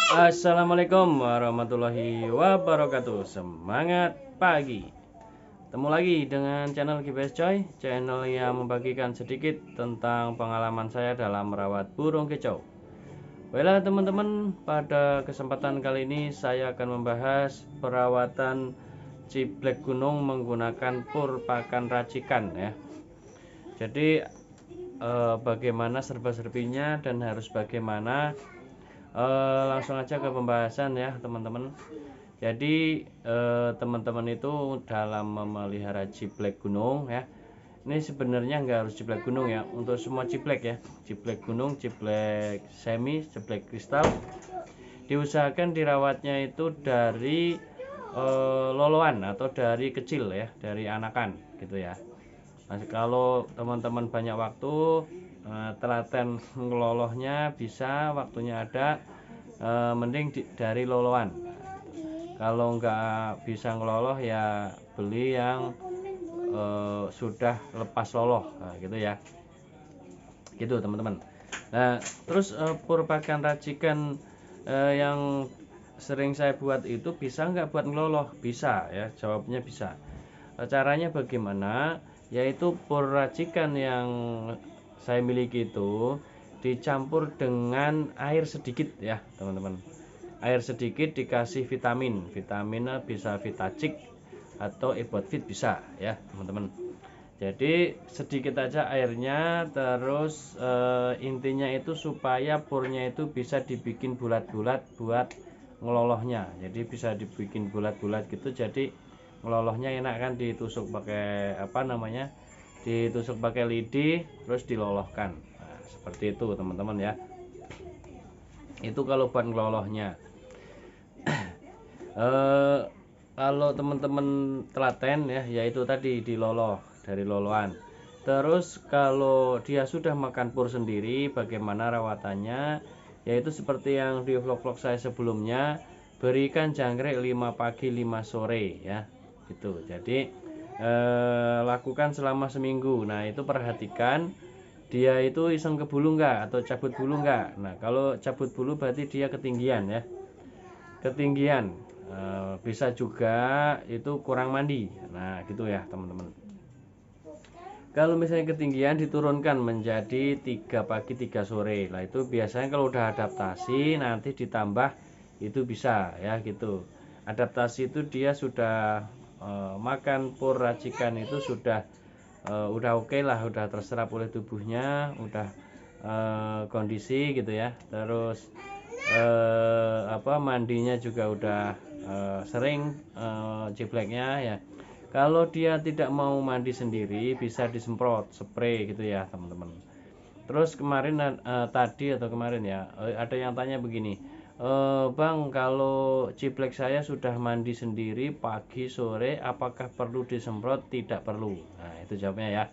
Assalamualaikum warahmatullahi wabarakatuh. Semangat pagi. Ketemu lagi dengan channel GPS Coy, channel yang membagikan sedikit tentang pengalaman saya dalam merawat burung kicau. Baiklah teman-teman, pada kesempatan kali ini saya akan membahas perawatan ciblek gunung menggunakan pur pakan racikan ya. Jadi bagaimana serba-serbinya dan harus bagaimana. Langsung aja ke pembahasan ya teman-teman. Jadi teman-teman itu dalam memelihara ciblek gunung ya, ini sebenarnya nggak harus ciblek gunung ya, untuk semua ciblek ya, ciblek gunung, ciblek semi, ciblek kristal, diusahakan dirawatnya itu dari loloan atau dari kecil ya, dari anakan gitu ya. Nah, kalau teman-teman banyak waktu, telaten ngelolohnya bisa, waktunya ada, mending dari loloan. Kalau nggak bisa ngeloloh ya beli yang sudah lepas loloh, nah, gitu ya, gitu teman-teman. Nah terus pur pakan racikan yang sering saya buat itu bisa nggak buat ngeloloh? Bisa ya, jawabnya bisa. Caranya bagaimana? Yaitu pur racikan yang saya miliki itu dicampur dengan air sedikit ya teman-teman. Air sedikit dikasih vitaminnya bisa Vitacik atau Ebotfit bisa ya teman-teman. Jadi sedikit aja airnya, terus intinya itu supaya purnya itu bisa dibikin bulat-bulat buat ngelolohnya. Jadi bisa dibikin bulat-bulat gitu, jadi ngelolohnya enak kan, ditusuk pakai apa namanya, ditusuk pakai lidi terus dilolohkan. Nah, seperti itu teman-teman ya. Itu kalau buat ngelolohnya. eh, Kalau teman-teman telaten ya, yaitu tadi diloloh dari loloan. Terus kalau dia sudah makan pur sendiri, bagaimana rawatannya? Yaitu seperti yang di vlog-vlog saya sebelumnya, berikan jangkrik 5 pagi 5 sore ya. Gitu. Jadi lakukan selama seminggu. Nah, itu perhatikan dia itu iseng ke bulu enggak atau cabut bulu enggak. Nah, kalau cabut bulu berarti dia ketinggian ya. Ketinggian. Bisa juga itu kurang mandi. Nah gitu ya teman-teman. Kalau misalnya ketinggian diturunkan menjadi 3 pagi 3 sore. Lah itu biasanya kalau udah adaptasi nanti ditambah itu bisa ya gitu. Adaptasi itu dia sudah makan pur racikan itu sudah udah oke lah, udah terserap oleh tubuhnya, udah kondisi gitu ya. Terus mandinya juga udah sering cibleknya ya. Kalau dia tidak mau mandi sendiri bisa disemprot spray gitu ya teman-teman. Terus kemarin tadi atau kemarin ya, ada yang tanya begini, Bang, kalau ciblek saya sudah mandi sendiri pagi sore apakah perlu disemprot? Tidak perlu. Nah itu jawabnya ya.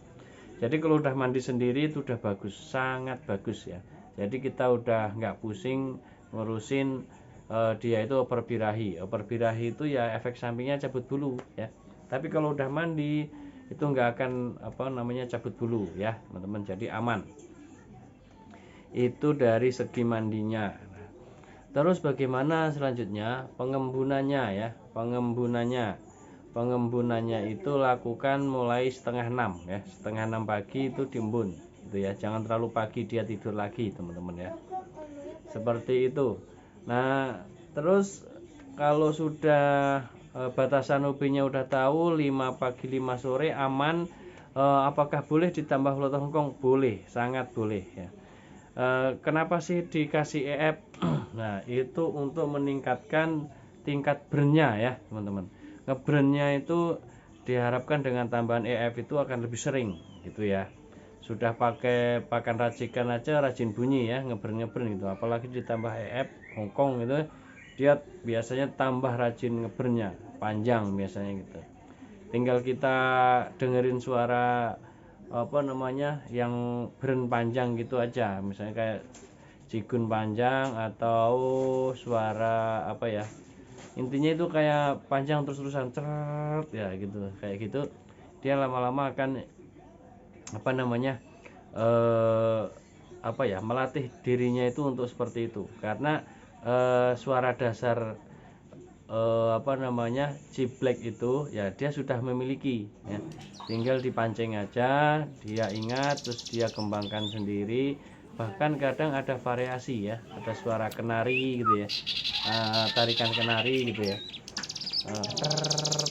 Jadi kalau udah mandi sendiri itu udah bagus, sangat bagus ya. Jadi kita udah nggak pusing ngurusin dia itu oper birahi. Oper birahi itu ya efek sampingnya cabut bulu ya. Tapi kalau udah mandi itu nggak akan cabut bulu ya teman-teman. Jadi aman. Itu dari segi mandinya. Terus bagaimana selanjutnya pengembunannya ya? Pengembunannya itu lakukan mulai setengah 6 ya, setengah 6 pagi itu diembun itu ya, jangan terlalu pagi dia tidur lagi teman-teman ya, seperti itu. Nah terus kalau sudah batasan hobinya udah tahu 5 pagi 5 sore aman, apakah boleh ditambah lontong hongkong? Boleh, sangat boleh ya. Kenapa sih dikasih EF? Nah itu untuk meningkatkan tingkat brandnya ya teman-teman. Ngebrandnya itu diharapkan dengan tambahan EF itu akan lebih sering gitu ya. Sudah pakai pakan racikan aja rajin bunyi ya, ngebrand gitu, apalagi ditambah EF Hongkong gitu, dia biasanya tambah rajin ngebrandnya, panjang biasanya gitu. Tinggal kita dengerin suara yang brand panjang gitu aja, misalnya kayak jigun panjang atau suara intinya itu kayak panjang terus-terusan ceret ya gitu, kayak gitu dia lama-lama akan eh, melatih dirinya itu untuk seperti itu, karena suara dasar jiplek itu ya dia sudah memiliki ya, tinggal dipancing aja, dia ingat, terus dia kembangkan sendiri. Bahkan kadang ada variasi ya, ada suara kenari gitu ya, tarikan kenari gitu ya,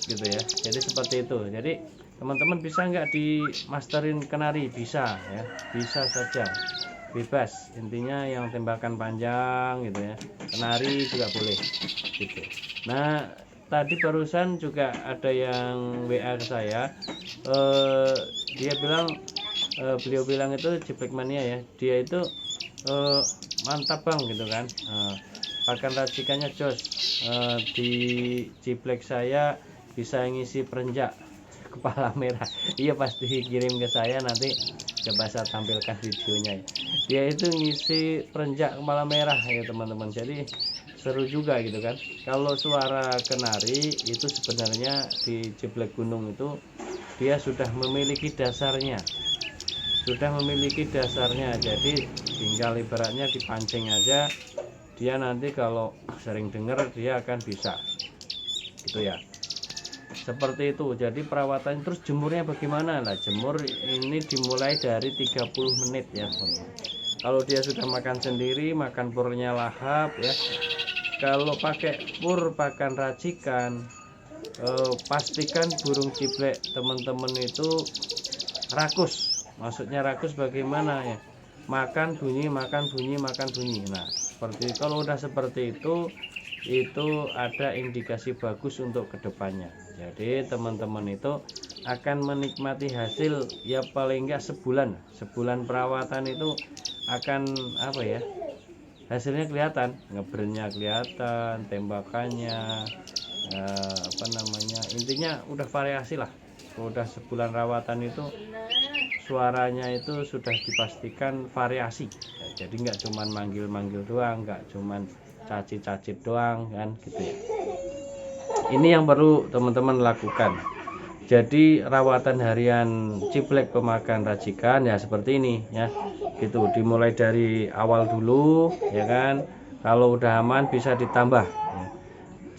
gitu ya. Jadi seperti itu. Jadi teman-teman bisa nggak di masterin kenari? Bisa ya, bisa saja, bebas. Intinya yang tembakan panjang gitu ya, kenari juga boleh gitu. Nah tadi barusan juga ada yang WA ke saya, dia bilang, beliau bilang itu Jiplek Mania ya, dia itu mantap bang gitu kan, pakan racikannya jos, di Jiplek saya bisa ngisi perenjak kepala merah. Iya pasti kirim ke saya, nanti coba saya tampilkan videonya ya. Dia itu ngisi perenjak kepala merah ya teman-teman, jadi seru juga gitu kan. Kalau suara kenari itu sebenarnya di Jiplek Gunung itu dia sudah memiliki dasarnya, jadi tinggal ibaratnya dipancing aja, dia nanti kalau sering dengar dia akan bisa gitu ya, seperti itu. Jadi perawatan, terus jemurnya bagaimana lah? Jemur ini dimulai dari 30 menit ya teman-teman. Kalau dia sudah makan sendiri, makan purnya lahap ya. Kalau pakai pur pakan racikan, pastikan burung ciblek teman-teman itu rakus. Maksudnya rakus bagaimana ya, makan bunyi, makan bunyi, makan bunyi. Nah seperti kalau udah seperti itu ada indikasi bagus untuk kedepannya. Jadi teman-teman itu akan menikmati hasil ya, paling enggak sebulan perawatan itu akan apa ya, hasilnya kelihatan, ngebrandnya kelihatan, tembakannya, intinya udah variasi lah. Udah sebulan rawatan itu suaranya itu sudah dipastikan variasi ya, jadi nggak cuman manggil-manggil doang, nggak cuman cacit-cacit doang kan gitu ya. Ini yang perlu teman-teman lakukan. Jadi rawatan harian ciblek pemakan racikan ya seperti ini ya, gitu. Dimulai dari awal dulu ya kan. Kalau udah aman bisa ditambah ya.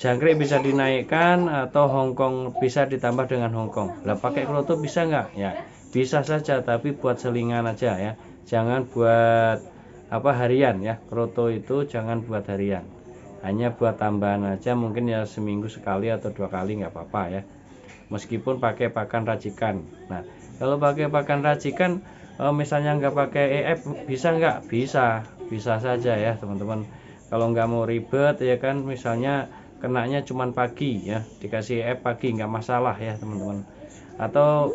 Jangkrik bisa dinaikkan atau Hongkong bisa ditambah dengan Hongkong. Lah pakai kroto bisa nggak? Ya bisa saja, tapi buat selingan aja ya, jangan buat harian ya. Kroto itu jangan buat harian, hanya buat tambahan aja, mungkin ya seminggu sekali atau 2 kali nggak apa-apa ya, meskipun pakai pakan racikan. Nah kalau pakai pakan racikan, misalnya nggak pakai EF bisa nggak? Bisa saja ya teman-teman. Kalau nggak mau ribet ya kan, misalnya kenanya cuman pagi ya, dikasih EF pagi nggak masalah ya teman-teman. Atau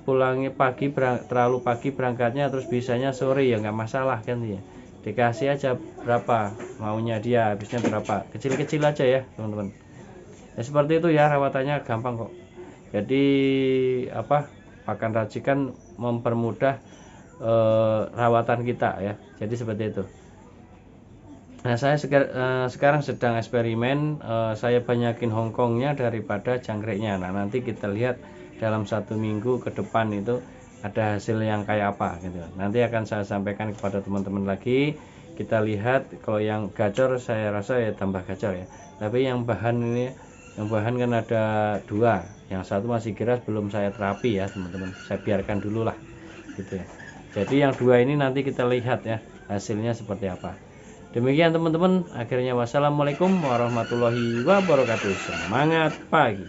pulangnya pagi, terlalu pagi berangkatnya, terus bisanya sore ya nggak masalah kan ya, dikasih aja berapa maunya dia, habisnya berapa, kecil-kecil aja ya teman-teman ya. Seperti itu ya, rawatannya gampang kok. Jadi pakan racikan mempermudah rawatan kita ya, jadi seperti itu. Nah saya sekarang sedang eksperimen, saya banyakin Hongkongnya daripada jangkriknya. Nah nanti kita lihat dalam 1 minggu ke depan itu ada hasil yang kayak apa gitu. Nanti akan saya sampaikan kepada teman-teman lagi. Kita lihat kalau yang gacor saya rasa ya tambah gacor ya. Tapi yang bahan kan ada 2, yang satu masih keras belum saya terapi ya teman-teman. Saya biarkan dulu lah gitu ya. Jadi yang 2 ini nanti kita lihat ya hasilnya seperti apa. Demikian teman-teman, akhirnya wassalamualaikum warahmatullahi wabarakatuh. Semangat pagi.